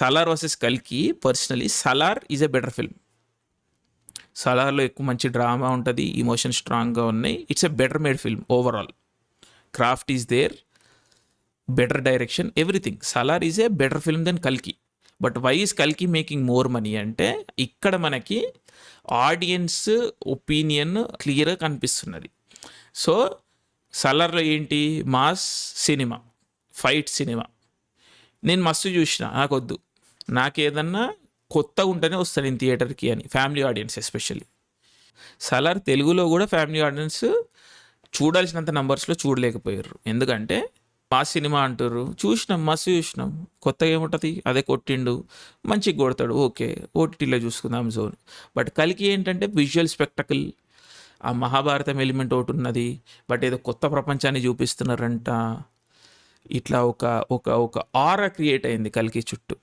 Salaar versus కల్కి personally Salaar is a better film. సలార్లో ఎక్కువ మంచి డ్రామా ఉంటుంది, ఇమోషన్ స్ట్రాంగ్గా ఉన్నాయి. It's a better made film overall. Craft is there, better direction, everything. Salaar is a better film than కల్కి. But why is కల్కి making more money అంటే ఇక్కడ మనకి ఆడియన్స్ ఒపీనియన్ క్లియర్గా కనిపిస్తున్నది. సో సలార్లో ఏంటి, మాస్ సినిమా, ఫైట్ సినిమా. నేను మస్తు చూసిన, నాకొద్దు, నాకేదన్నా కొత్తగా ఉంటేనే వస్తాను నేను థియేటర్కి అని, ఫ్యామిలీ ఆడియన్స్ ఎస్పెషల్లీ. సలార్ తెలుగులో కూడా ఫ్యామిలీ ఆడియన్స్ చూడాల్సినంత నంబర్స్లో చూడలేకపోయారు. ఎందుకంటే మా సినిమా అంటారు, చూసినాం, మస్తు చూసినాం, కొత్తగా ఏముంటుంది, అదే కొట్టిండు, మంచిగా కొడతాడు, ఓకే ఓటీటీలో చూసుకుందాం జోన్. బట్ కల్కి ఏంటంటే విజువల్ స్పెక్టకల్, ఆ మహాభారతం ఎలిమెంట్ ఒకటి ఉన్నది, బట్ ఏదో కొత్త ప్రపంచాన్ని చూపిస్తున్నారంట. ఇట్లా ఒక ఒక ఒక ఆరా క్రియేట్ అయింది కల్కి చుట్టూ.